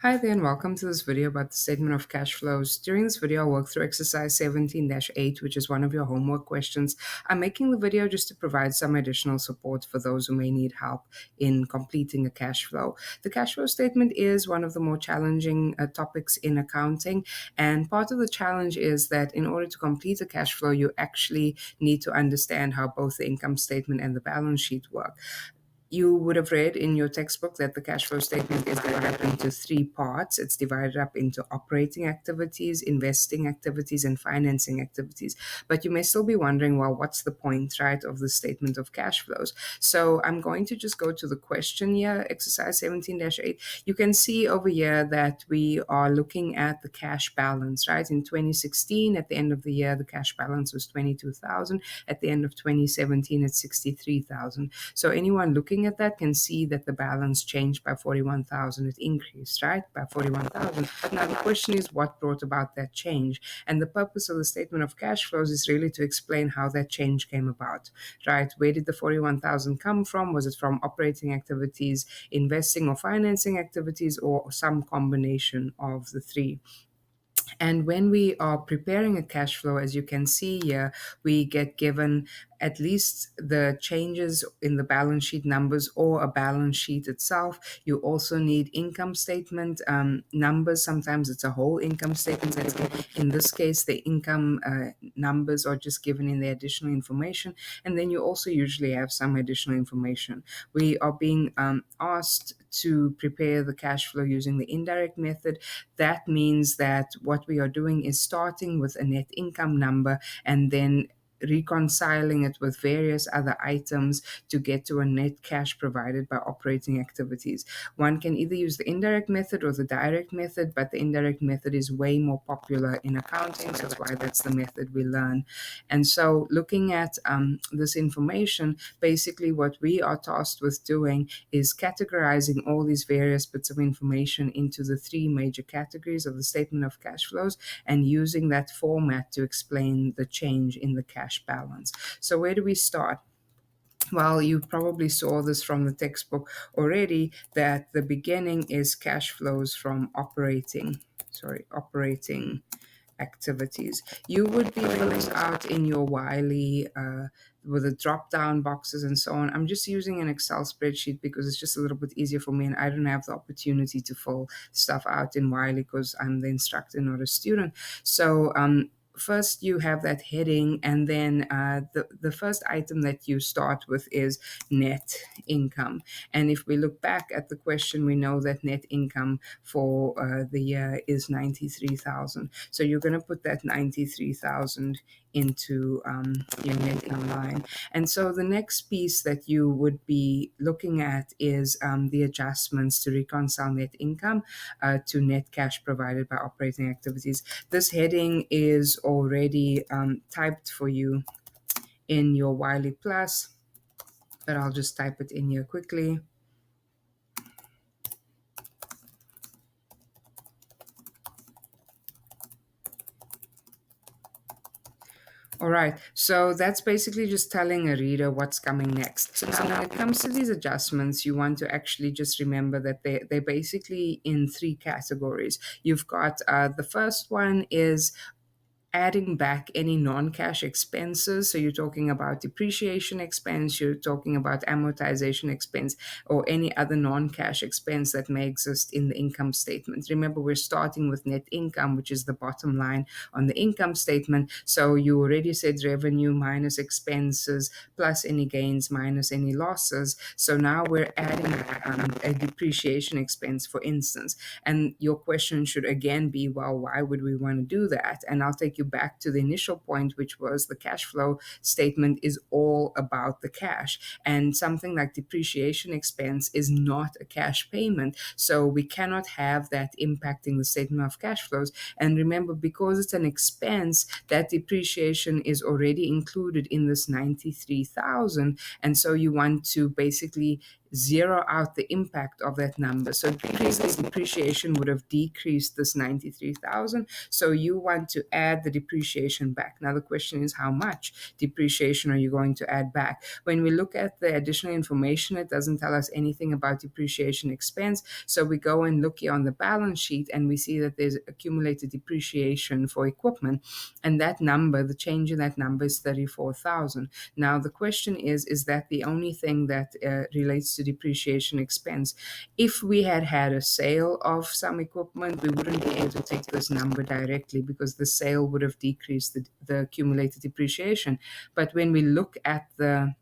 Hi there and welcome to this video about the statement of cash flows. During this video, I'll work through exercise 17-8, which is one of your homework questions. I'm making the video just to provide some additional support for those who may need help in completing a cash flow. The cash flow statement is one of the more challenging topics in accounting, and part of the challenge is that in order to complete a cash flow, you actually need to understand how both the income statement and the balance sheet work. You would have read in your textbook that the cash flow statement is divided into three parts. It's divided up into operating activities, investing activities, and financing activities. But you may still be wondering, well, what's the point, right, of the statement of cash flows? So I'm going to just go to the question here, exercise 17-8. You can see over here that we are looking at the cash balance, right? In 2016, at the end of the year, the cash balance was 22,000. At the end of 2017, it's 63,000. So anyone looking at that can see that the balance changed by 41,000. It increased, right, by 41,000. But now the question is, what brought about that change? And the purpose of the statement of cash flows is really to explain how that change came about, right? Where did the 41,000 come from? Was it from operating activities, investing or financing activities, or some combination of the three? And when we are preparing a cash flow, as you can see here, we get given at least the changes in the balance sheet numbers or a balance sheet itself. You also need income statement numbers. Sometimes it's a whole income statement. In this case, the income numbers are just given in the additional information. And then you also usually have some additional information. We are being asked to prepare the cash flow using the indirect method. That means that what we are doing is starting with a net income number and then reconciling it with various other items to get to a net cash provided by operating activities. One can either use the indirect method or the direct method, but the indirect method is way more popular in accounting, so that's why that's the method we learn. And so looking at this information, basically what we are tasked with doing is categorizing all these various bits of information into the three major categories of the statement of cash flows and using that format to explain the change in the cash balance. So where do we start? Well, you probably saw this from the textbook already, that the beginning is cash flows from operating activities. You would be filling out in your Wiley with the drop-down boxes and so on. I'm just using an Excel spreadsheet because it's just a little bit easier for me, and I don't have the opportunity to fill stuff out in Wiley because I'm the instructor, not a student. So first you have that heading, and then the first item that you start with is net income. And if we look back at the question, we know that net income for the year is 93,000. So you're going to put that 93,000 into your net income line. And so the next piece that you would be looking at is the adjustments to reconcile net income to net cash provided by operating activities. This heading is already typed for you in your Wiley Plus, but I'll just type it in here quickly. All right, so that's basically just telling a reader what's coming next. So now when it comes to these adjustments, you want to actually just remember that they're basically in three categories. You've got the first one is adding back any non-cash expenses. So you're talking about depreciation expense, you're talking about amortization expense, or any other non-cash expense that may exist in the income statement. Remember, we're starting with net income, which is the bottom line on the income statement. So you already said revenue minus expenses plus any gains minus any losses. So now we're adding a depreciation expense, for instance. And your question should again be, well, why would we want to do that? And I'll take you back to the initial point, which was the cash flow statement is all about the cash. And something like depreciation expense is not a cash payment. So we cannot have that impacting the statement of cash flows. And remember, because it's an expense, that depreciation is already included in this 93,000. And so you want to basically zero out the impact of that number. So previously depreciation would have decreased this 93,000. So you want to add the depreciation back. Now the question is, how much depreciation are you going to add back? When we look at the additional information, it doesn't tell us anything about depreciation expense. So we go and look here on the balance sheet and we see that there's accumulated depreciation for equipment. And that number, the change in that number is 34,000. Now the question is that the only thing that relates to depreciation expense? If we had had a sale of some equipment, we wouldn't be able to take this number directly because the sale would have decreased the accumulated depreciation. But when we look at the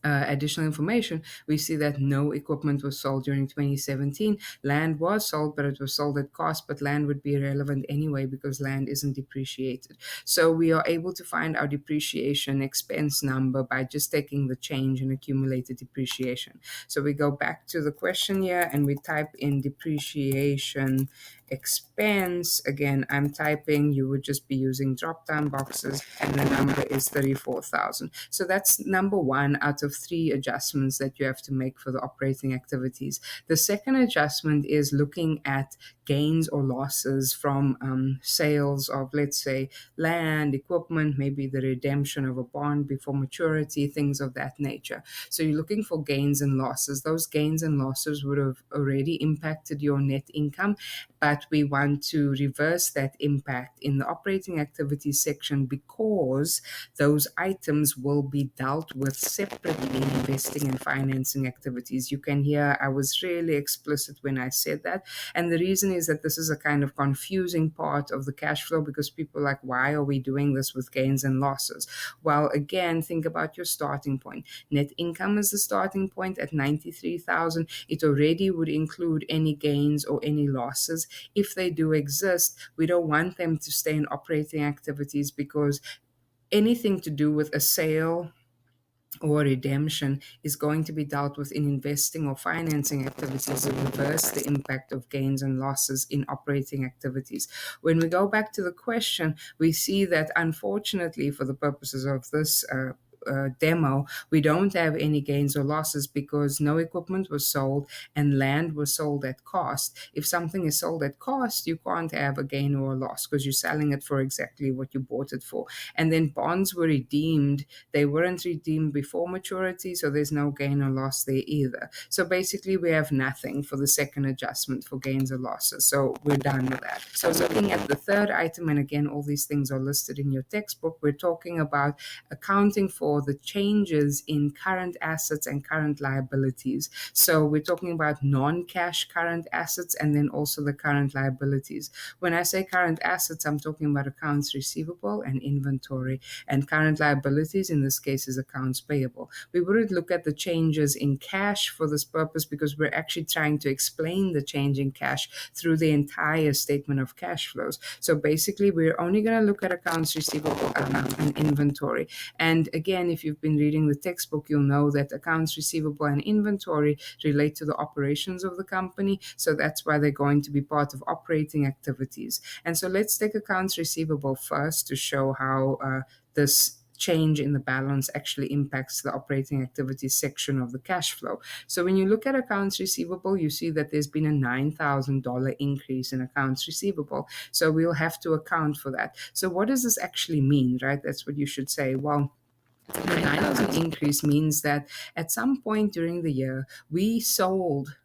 additional information, we see that no equipment was sold during 2017. Land was sold, but it was sold at cost, but land would be irrelevant anyway because land isn't depreciated. So we are able to find our depreciation expense number by just taking the change in accumulated depreciation. So we go back to the question here and we type in depreciation expense. Again, I'm typing, you would just be using drop-down boxes, and the number is 34,000. So that's number one out of three adjustments that you have to make for the operating activities. The second adjustment is looking at gains or losses from sales of, let's say, land, equipment, maybe the redemption of a bond before maturity, things of that nature. So you're looking for gains and losses. Those gains and losses would have already impacted your net income, but we want to reverse that impact in the operating activities section because those items will be dealt with separately in investing and financing activities. You can hear I was really explicit when I said that. And the reason is that this is a kind of confusing part of the cash flow because people are like, why are we doing this with gains and losses? Well, again, think about your starting point. Net income is the starting point at 93,000. It already would include any gains or any losses. If they do exist, we don't want them to stay in operating activities because anything to do with a sale or redemption is going to be dealt with in investing or financing activities to reverse the impact of gains and losses in operating activities. When we go back to the question, we see that unfortunately, for the purposes of this demo, we don't have any gains or losses because no equipment was sold and land was sold at cost. If something is sold at cost, you can't have a gain or a loss because you're selling it for exactly what you bought it for. And then bonds were redeemed. They weren't redeemed before maturity, so there's no gain or loss there either. So basically, we have nothing for the second adjustment for gains or losses. So we're done with that. So looking at the third item, and again, all these things are listed in your textbook, we're talking about accounting for the changes in current assets and current liabilities. So we're talking about non-cash current assets and then also the current liabilities. When I say current assets, I'm talking about accounts receivable and inventory, and current liabilities in this case is accounts payable. We wouldn't look at the changes in cash for this purpose because we're actually trying to explain the change in cash through the entire statement of cash flows. So basically, we're only going to look at accounts receivable and inventory. And again, if you've been reading the textbook, you'll know that accounts receivable and inventory relate to the operations of the company. So that's why they're going to be part of operating activities. And so let's take accounts receivable first to show how this change in the balance actually impacts the operating activities section of the cash flow. So when you look at accounts receivable, you see that there's been a $9,000 increase in accounts receivable. So we'll have to account for that. So what does this actually mean, right? That's what you should say. Well, the 9,000 increase means that at some point during the year, we sold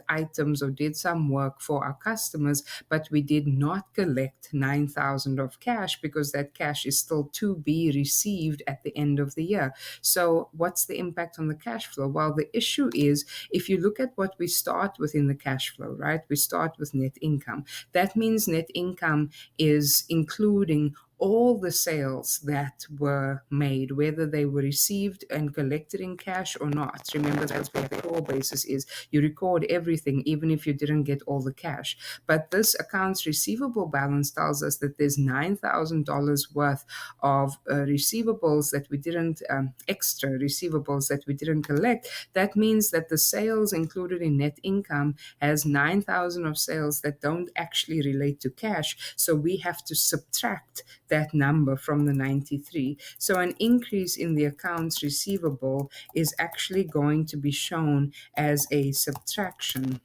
items or did some work for our customers, but we did not collect 9,000 of cash because that cash is still to be received at the end of the year. So what's the impact on the cash flow? Well, the issue is if you look at what we start with in the cash flow, right? We start with net income. That means net income is including all the sales that were made, whether they were received and collected in cash or not. Remember, that's what the accrual basis is. You record everything, even if you didn't get all the cash. But this accounts receivable balance tells us that there's $9,000 worth of receivables that we didn't, extra receivables that we didn't collect. That means that the sales included in net income has 9,000 of sales that don't actually relate to cash. So we have to subtract that number from the 93. So an increase in the accounts receivable is actually going to be shown as a subtraction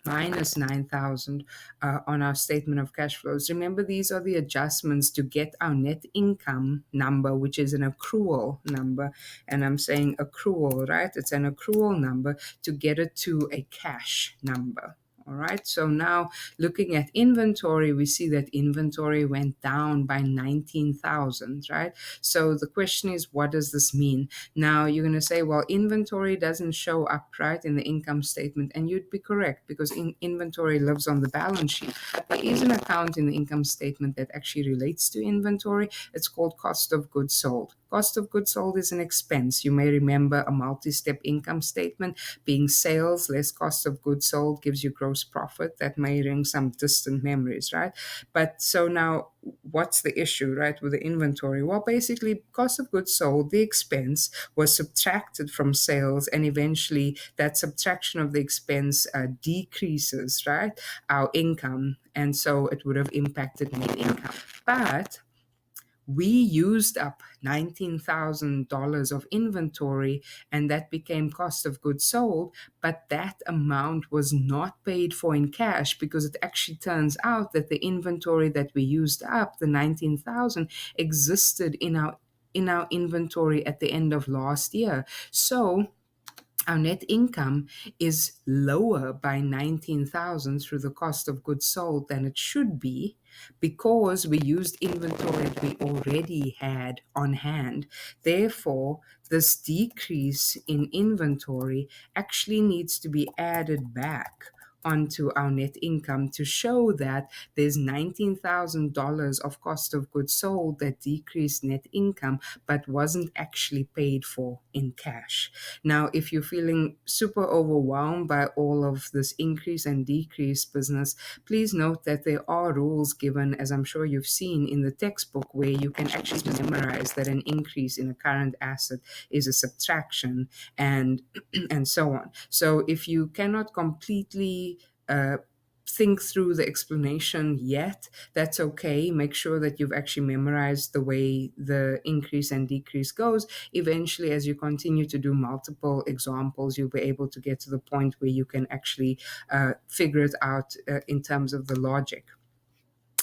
minus 9,000 on our statement of cash flows. Remember, these are the adjustments to get our net income number, which is an accrual number. And I'm saying accrual, right? It's an accrual number to get it to a cash number. All right, so now looking at inventory, we see that inventory went down by 19,000, right? So the question is, what does this mean? Now you're going to say, well, inventory doesn't show up, right, in the income statement. And you'd be correct, because inventory lives on the balance sheet. But there is an account in the income statement that actually relates to inventory. It's called cost of goods sold. Cost of goods sold is an expense. You may remember a multi-step income statement being sales less cost of goods sold gives you gross profit. That may ring some distant memories, right? But so now what's the issue, right, with the inventory? Well, basically, cost of goods sold, the expense, was subtracted from sales, and eventually that subtraction of the expense decreases, right, our income, and so it would have impacted net income. But we used up $19,000 of inventory, and that became cost of goods sold, but that amount was not paid for in cash, because it actually turns out that the inventory that we used up, the 19,000, existed in our inventory at the end of last year. So our net income is lower by 19,000 through the cost of goods sold than it should be, because we used inventory that we already had on hand. Therefore, this decrease in inventory actually needs to be added back onto our net income to show that there's $19,000 of cost of goods sold that decreased net income but wasn't actually paid for in cash. Now, if you're feeling super overwhelmed by all of this increase and decrease business, please note that there are rules given, as I'm sure you've seen in the textbook, where you can actually just memorize that an increase in a current asset is a subtraction, and and so on. So if you cannot completely think through the explanation yet, that's okay. Make sure that you've actually memorized the way the increase and decrease goes. Eventually, as you continue to do multiple examples, you'll be able to get to the point where you can actually figure it out in terms of the logic.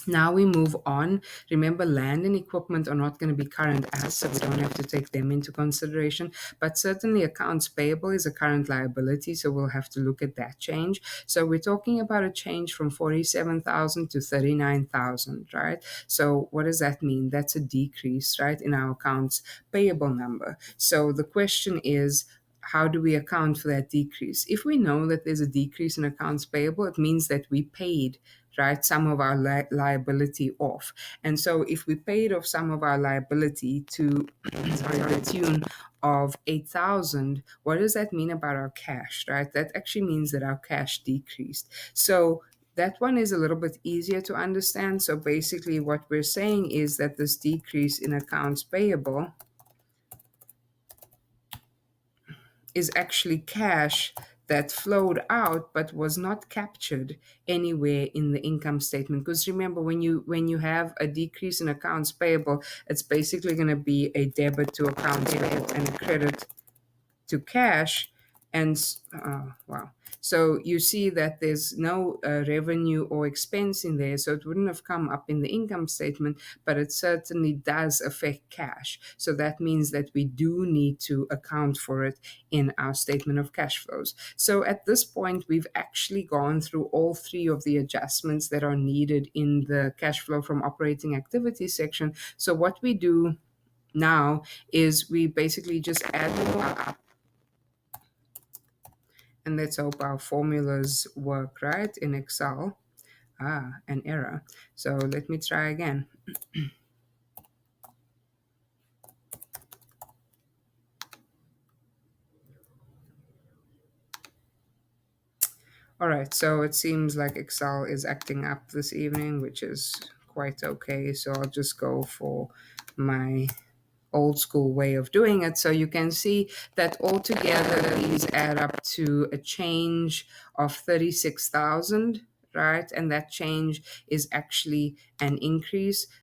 Now we move on. Remember, land and equipment are not going to be current assets, so we don't have to take them into consideration. But certainly accounts payable is a current liability, so we'll have to look at that change. So we're talking about a change from 47,000 to 39,000, right? So what does that mean? That's a decrease, right, in our accounts payable number. So the question is, how do we account for that decrease? If we know that there's a decrease in accounts payable, it means that we paid, right, some of our liability off. And so if we paid off some of our liability to the tune of 8,000, what does that mean about our cash, right? That actually means that our cash decreased. So that one is a little bit easier to understand. So basically what we're saying is that this decrease in accounts payable is actually cash that flowed out but was not captured anywhere in the income statement. Because remember, when you have a decrease in accounts payable, it's basically going to be a debit to accounts payable and a credit to cash. And wow. So you see that there's no revenue or expense in there, so it wouldn't have come up in the income statement, but it certainly does affect cash. So that means that we do need to account for it in our statement of cash flows. So at this point, we've actually gone through all three of the adjustments that are needed in the cash flow from operating activities section. So what we do now is we basically just add them up. And let's hope our formulas work right in Excel. An error. So let me try again. All right, so it seems like Excel is acting up this evening, which is quite okay. So I'll just go for my old school way of doing it. So you can see that altogether these add up to a change of 36,000, right? And that change is actually an increase.